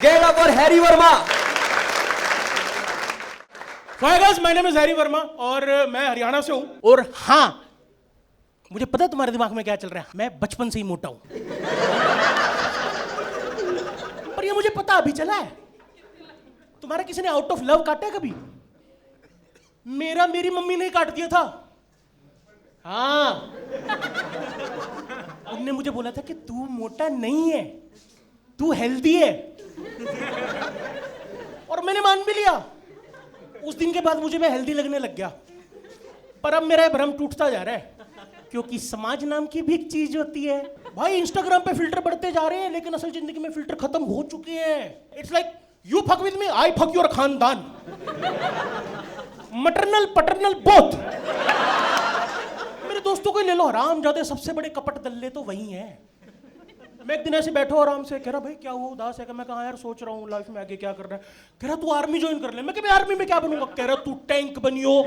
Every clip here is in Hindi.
Get up for Harry Verma. Hi guys, my name is Harry Verma और मैं हरियाणा से हूं। और हाँ, मुझे पता है तुम्हारे दिमाग में क्या चल रहा है। मैं बचपन से ही मोटा हूं। पर ये मुझे पता अभी चला है। तुम्हारा किसी ने आउट ऑफ लव काटा है कभी? मेरी मम्मी ने काट दिया था। हाँ, उनने मुझे बोला था कि तू मोटा नहीं है, तू हेल्दी है। और मैंने मान भी लिया। उस दिन के बाद मुझे मैं हेल्दी लगने लग गया। पर अब मेरा भ्रम टूटता जा रहा है, क्योंकि समाज नाम की भी एक चीज होती है। भाई इंस्टाग्राम पे फिल्टर बढ़ते जा रहे हैं, लेकिन असल जिंदगी में फिल्टर खत्म हो चुके हैं। It's like you fuck with me, I fuck your खानदान। Maternal paternal both. मेरे दोस्तों को ले लो, हरामजादे सबसे बड़े कपट दल्ले तो वही हैं। मैं एक दिन ऐसे बैठा आराम से, कह रहा भाई क्या हुआ, उदास है? मैं कहा यार सोच रहा हूँ लाइफ में आगे क्या करना है। कह रहा तू आर्मी ज्वाइन कर ले। मैं कहा आर्मी में क्या बनूंगा? कह रहा तू टैंक बनियो।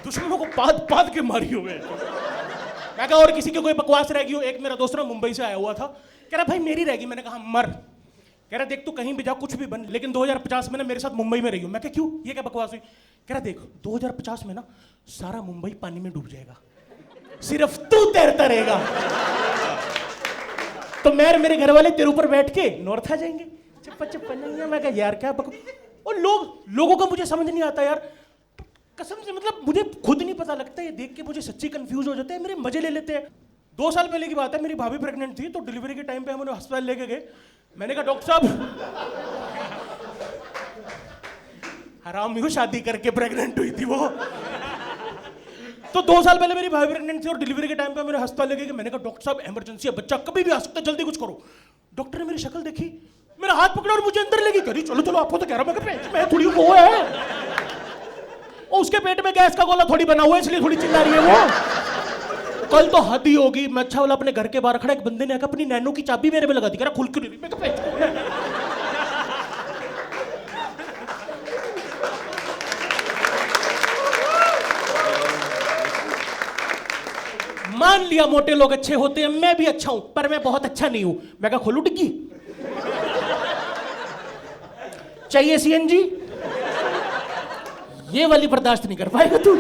दुश्मनों को पाद पाद के मारी हुए। मैं कहा और किसी की कोई बकवास रह गई हो? एक मेरा दोस्त ना मुंबई से आया हुआ था, कह रहा भाई मेरी रहेगी। मैंने कहा मर। कह रहा देख तू कहीं भी जा, कुछ भी बन, लेकिन 2050 में ना मेरे साथ मुंबई में रही हो। मैं कहा क्यों, ये क्या बकवास हुई? कह रहा देख 2050 में ना सारा मुंबई पानी में डूब जाएगा, सिर्फ तू तैरता रहेगा। तो मैं मेरे घर वाले तेरे ऊपर बैठ के नॉर्थ आ जाएंगे। चप्पा चप्पा नहीं। मैं कहा यार क्या और लोगों का मुझे समझ नहीं आता यार, कसम से। मतलब मुझे खुद नहीं पता लगता, ये देख के मुझे सच्ची कंफ्यूज हो जाते हैं। मेरे मजे ले लेते हैं। 2 साल पहले की बात है, मेरी भाभी प्रेग्नेंट थी, तो डिलीवरी के टाइम पे हम उन्हें अस्पताल लेके गए। मैंने कहा डॉक्टर साहब, हरामी हो, शादी करके प्रेग्नेंट हुई थी वो। तो 2 साल पहले मेरी भाभी प्रेग्नेंट थी और डिलीवरी के टाइम पे मेरे अस्पताल लेके गए। मैंने कहा डॉक्टर साहब इमरजेंसी है, बच्चा कभी भी आ सकता है, जल्दी कुछ करो। डॉक्टर ने मेरी शक्ल देखी, मेरा हाथ पकड़ा और मुझे अंदर लेके करी चलो चलो आपको तो कह रहा हूं मैं थोड़ी वो है। और उसके पेट में गैस का गोला थोड़ी बना हुआ है, इसलिए थोड़ी चिल्ला रही है वो। कल तो हद ही होगी। मैं अच्छा वाला अपने घर के बाहर खड़ा, एक बंदे ने आकर अपनी नैनो की चाबी मेरे में लगा दी, कह रहा खुल क्यों नहीं? मैं मान लिया मोटे लोग अच्छे होते हैं, मैं भी अच्छा हूं, पर मैं बहुत अच्छा नहीं हूं। मैं कहा खोलू डिग्गी, चाहिए सीएनजी? ये वाली बर्दाश्त नहीं कर पाएगा तू,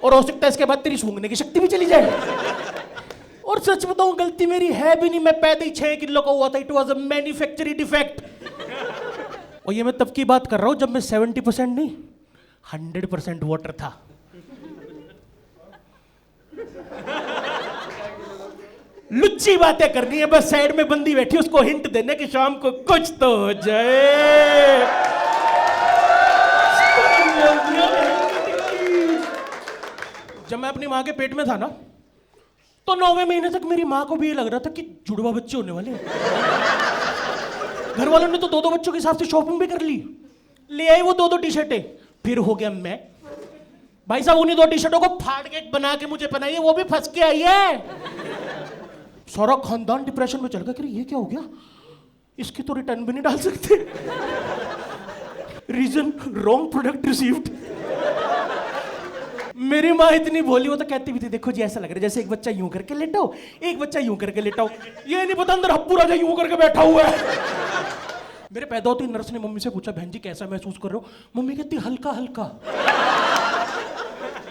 और हो सकता है इसके बाद तेरी सूंघने की शक्ति भी चली जाए। और सच बताऊं गलती मेरी है भी नहीं, मैं पैदा ही 6 किलो का हुआ था। It was a manufacturing defect. और ये मैं तब की बात कर रहा हूं जब मैं 70% नहीं 100% वाटर था। लुच्ची बातें करनी है, बस साइड में बंदी बैठी, उसको हिंट देने कि शाम को कुछ तो हो जाए। जब मैं अपनी माँ के पेट में था ना, तो 9वें महीने तक मेरी माँ को भी ये लग रहा था कि जुड़वा बच्चे होने वाले हैं। घर वालों ने तो 2-2 बच्चों के हिसाब से शॉपिंग भी कर ली, ले आई वो 2-2 टी-शर्टें। फिर हो गया मैं। भाई साहब उन्हीं 2 टी-शर्टों को फाड़ के बना के मुझे पहनाई है, वो भी फंस के आई है। सारा खानदान डिप्रेशन में चल गया कि ये क्या हो गया, इसकी तो रिटर्न भी नहीं डाल सकते। Reason wrong product received. मेरी माँ इतनी भोली, वो तो कहती भी थी देखो जी ऐसा लग रहा है जैसे एक बच्चा यूं करके लेटाओ, एक बच्चा यूं करके लेटाओ। ये नहीं पता अंदर हप्पू राजा यूं करके बैठा हुआ है। मेरे पैदा होते ही नर्स ने मम्मी से पूछा बहन जी कैसा महसूस कर रहे हो? मम्मी कहती हल्का हल्का।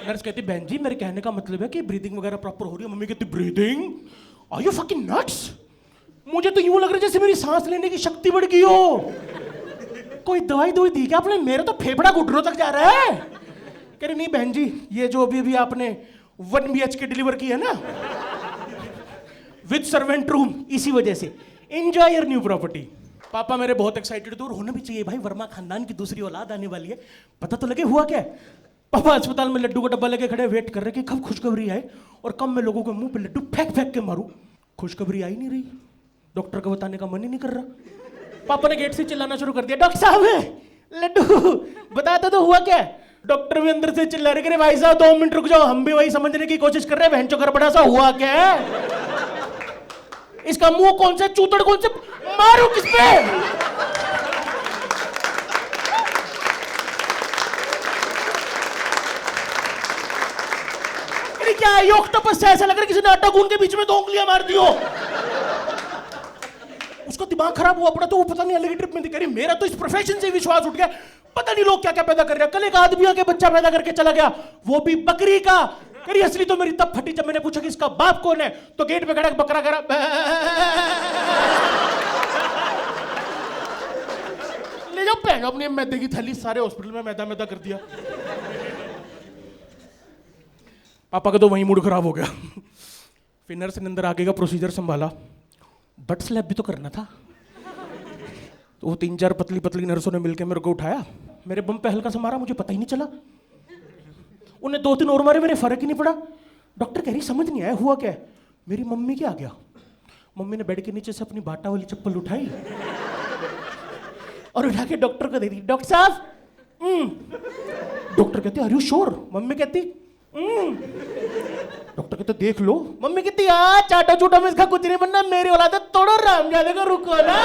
नर्स कहती बहन जी मेरे कहने का मतलब है कि ब्रीदिंग वगैरह प्रॉपर हो रही है। मम्मी कहती breathing? Are you fucking nuts? मुझे तो यूं लग रहा है जैसे मेरी सांस लेने की शक्ति बढ़ गई हो। कोई दवाई दी क्या आपने? मेरा तो फेफड़ा घुटनों तक जा रहा है। कह रही नहीं बहन जी, ये जो अभी आपने 1 BHK डिलीवर की है ना विद सर्वेंट रूम, इसी वजह से एंजॉय योर न्यू प्रॉपर्टी। पापा मेरे बहुत एक्साइटेड थे, और होना भी चाहिए भाई, वर्मा खानदान की दूसरी औलाद आने वाली है। पता तो लगे हुआ क्या है। पापा अस्पताल में लड्डू का डब्बा लेके खड़े, वेट कर रहे कि कब खुशखबरी आए और कब मैं लोगों के मुंह पे लड्डू फेंक फेंक के मारूं। खुशखबरी आई नहीं रही, डॉक्टर को बताने का मन ही नहीं कर रहा। पापा ने गेट से चिल्लाना शुरू कर दिया, डॉक्टर साहब लड्डू बताता तो हुआ क्या? डॉक्टर भी अंदर से चिल्ला रहे कि भाई साहब 2 मिनट रुक जाओ, हम भी वही समझने की कोशिश कर रहे हैं बहन चो गड़बड़ा सा हुआ क्या है। इसका मुंह कौन सा, चूतड़ कौन से, मारो किस पे? क्या है, ये ऑक्टोपस से ऐसा लग रहा है किसी ने आटा गूंद के बीच में 2 उंगलियां मार दी हो। उसका दिमाग खराब हुआ पड़ा तो वो पता नहीं अलग ट्रिप में थी। कह रही मेरा तो इस प्रोफेशन से विश्वास उठ गया, पता नहीं लोग क्या क्या पैदा कर रहे हैं। कल एक आदमी आके बच्चा पैदा करके चला गया, वो भी बकरी का। करी असली तो मेरी तब फटी जब मैंने पूछा कि इसका बाप कौन है, तो गेट पे खड़ा बकरा करा ले जाओ पहन अपनी मैदे की थैली, सारे हॉस्पिटल में मैदा मैदा कर दिया। पापा का तो वहीं मूड खराब हो गया। फिर नर्स ने अंदर आगे का प्रोसीजर संभाला, बट स्लैब भी तो करना था। तो वो 3-4 पतली पतली नर्सों ने मिलकर मेरे को उठाया, मेरे बम पे हल्का सा मारा, मुझे पता ही नहीं चला। उन्हें 2-3 और मारे, मेरे फर्क ही नहीं पड़ा। डॉक्टर कह रही समझ नहीं आया हुआ क्या है। मेरी मम्मी क्या आ गया, मम्मी ने बेड के नीचे से अपनी बाटा वाली चप्पल उठाई और उठा के डॉक्टर को दे दी। डॉक्टर साहब, डॉक्टर कहते आर यू श्योर? मम्मी कहती डॉक्टर कहते देख लो। मम्मी कहती चाटा चूटा में इसका कुछ नहीं बनना, मेरी औलाद है, तोड़ो राम जाने को, रुको ना।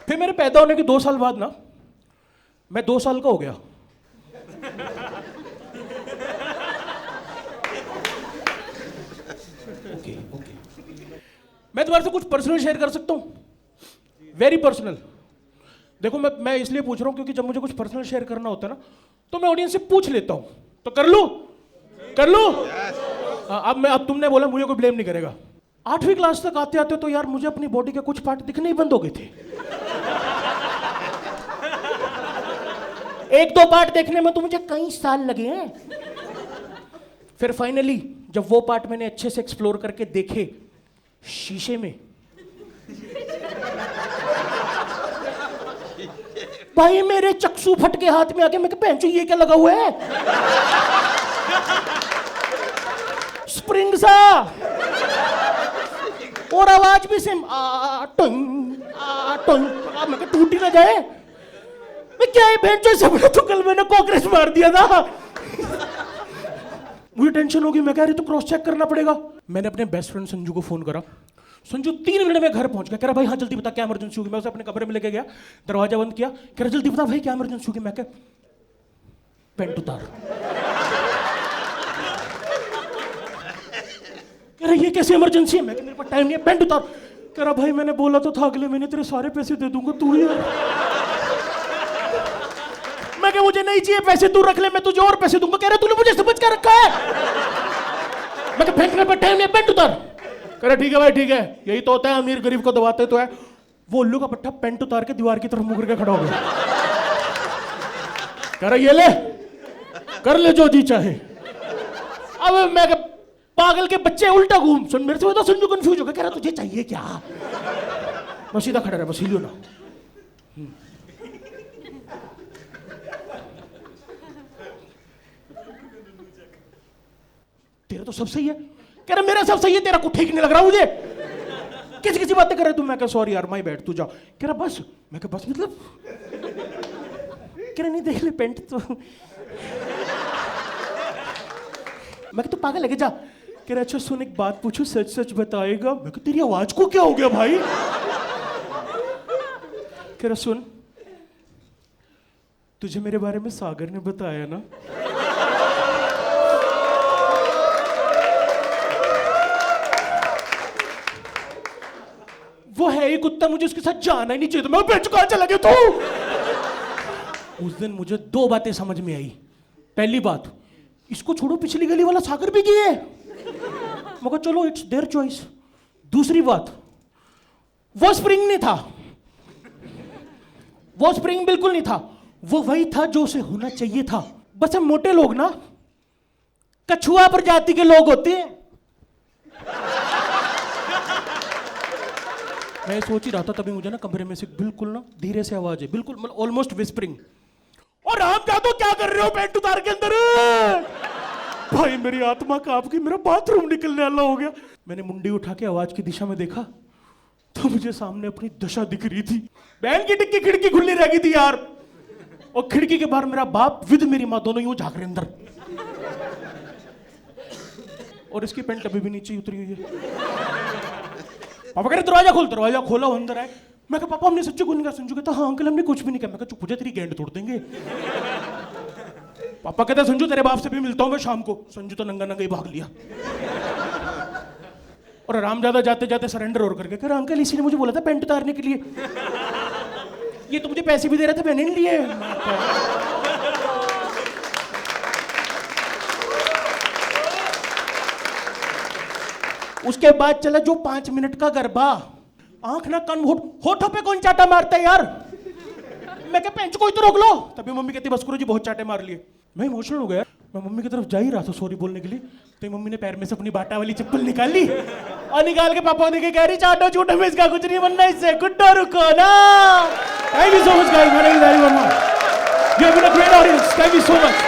फिर मेरे पैदा होने के 2 साल बाद ना, मैं 2 साल का हो गया। ओके ओके, मैं तुम्हारे से कुछ पर्सनल शेयर कर सकता हूं, वेरी पर्सनल। देखो मैं इसलिए पूछ रहा हूं क्योंकि जब मुझे कुछ पर्सनल शेयर करना होता है ना, तो मैं ऑडियंस से पूछ लेता हूं। तो कर लूं? अब तुमने बोला, मुझे कोई ब्लेम नहीं करेगा। 8वीं क्लास तक आते आते तो यार मुझे अपनी बॉडी के कुछ पार्ट दिखने ही बंद हो गए थे। 1-2 पार्ट देखने में तो मुझे कई साल लगे हैं। फिर फाइनली जब वो पार्ट मैंने अच्छे से एक्सप्लोर करके देखे शीशे में, भाई मेरे चक्षु फट के हाथ में आके, मैं पहन ये क्या लगा हुआ है, स्प्रिंग सा, और आवाज भी सेम, मैं टूट ही ना जाए। मैं क्या है बहन जो सब, तो कल मैंने कॉकरोच मार दिया था। मुझे टेंशन होगी, मैं कह रही तो क्रॉस चेक करना पड़ेगा। मैंने अपने बेस्ट फ्रेंड संजू को फोन करा। संजू 3 मिनट में घर पहुंच गया। कह रहा भाई हाँ जल्दी बता क्या इमरजेंसी होगी। मैं उसे अपने कमरे में लेके गया, दरवाजा बंद किया। कह रहा जल्दी बता भाई क्या इमरजेंसी होगी। मैं कह पेंट उतार। कह रहा ये कैसे इमरजेंसी है। मैं मेरे पास टाइम नहीं है, पेंट उतार। कह रहा भाई मैंने बोला तो था अगले महीने तेरे सारे पैसे दे दूंगा, तू ही। मैं कह मुझे नहीं चाहिए पैसे, तू रख ले, मैं तुझे और पैसे दूंगा। कह रहा तूने मुझे समझ कर रखा है। मैं कह फेंकने पर टाइम नहीं, पेंट उतार। कह रहा ठीक है भाई ठीक है, यही तो होता है, अमीर गरीब को दबाते तो है। वो उल्लू का पट्टा पेंट उतार के दीवार की तरफ मुकर के खड़ा हो गया। कह रहा ये ले, कर ले जो जी चाहे। अब मैं पागल के बच्चे उल्टा घूम सुन, मेरे से तो संजू कंफ्यूज हो गया। कह रहा तुझे चाहिए क्या। मैं सीधा खड़ा रहा, बस हिलियो ना। तेरा तो सब सही है। कह रहा मेरा सब सही है, तेरा कुछ ठीक नहीं लग रहा मुझे। किसी किसी बातें कर रहे तू। मैं कह सॉरी यार, माय बैड, तू जा। कह रहा बस। मैं कह बस मतलब। कह रहा नहीं देख ले पेंट तो। मैं कह तू पागल है जा। कह रहा अच्छा सुन एक बात पूछू, सच सच बताएगा। मैं कह तेरी आवाज को क्या हो गया भाई। कह रहा सुन, तुझे मेरे बारे में सागर ने बताया ना। वो है ही कुत्ता, मुझे उसके साथ जाना ही नहीं चाहिए। तो मैं बेंच कहां चला गया तू। उस दिन मुझे 2 बातें समझ में आई। पहली बात, इसको छोड़ो पिछली गली वाला सागर भी गया है, मगर चलो इट्स देयर चॉइस। दूसरी बात, वो स्प्रिंग नहीं था, वो स्प्रिंग बिल्कुल नहीं था। वो वही था जो उसे होना चाहिए था। बस हम मोटे लोग ना कछुआ प्रजाति के लोग होते हैं। मैं सोच ही रहा था तभी मुझे ना कमरे में से बिल्कुल ना धीरे से आवाज है, बिल्कुल मतलब ऑलमोस्ट विस्परिंग। और आप क्या तो क्या कर रहे हो पेंट उतार के अंदर। भाई मेरी आत्मा कांप गई, मेरा बाथरूम निकलने वाला हो गया। मैंने मुंडी उठा के आवाज की दिशा में देखा तो मुझे सामने अपनी दशा दिख रही थी। बहन की टिक्की खिड़की खुली रह गई थी यार, और खिड़की के बाहर मेरा बाप विद मेरी माँ दोनों यूं झांक रहे अंदर। और इसकी पेंट अभी भी नीचे उतरी हुई है। पापा कह रहे दरवाजा खोल, दरवाजा खोला, अंदर आए। मैं कहा पापा हमने सच्ची कुछ नहीं कहा। संजू कहता हाँ अंकल हमने कुछ भी नहीं कहा। मैं कहा चुप हो जा, तेरी गेंद तोड़ देंगे। पापा कहते संजू तेरे बाप से भी मिलता हूं मैं शाम को। संजू तो नंगा नंगा ही भाग लिया। और रामजादा जाते जाते सरेंडर और करके कह रहा अंकल इसी ने मुझे बोला था पैंट उतारने के लिए, ये तो मुझे पैसे भी दे रहे थे मैंने नहीं लिए। उसके बाद चला जो 5 मिनट का गरबा, आंख ना कान होठों पे कौन चाटा मारता है यार। मैं क्या पेंच को ही तो रोक लो। तभी मम्मी कहती बस करो जी बहुत चाटे मार लिए। मैं इमोशनल हो गया। मैं मम्मी की तरफ जा ही रहा था सॉरी बोलने के लिए, तो मम्मी ने पैर में से अपनी बाटा वाली चप्पल निकाली और निकाल के पापा ने कह रही चाटो चूटो में इसका कुछ नहीं बनना, इससे गुड्डो रुको ना। Thank you so much guys, my name is Hari Verma, you have been a great audience, thank you so much.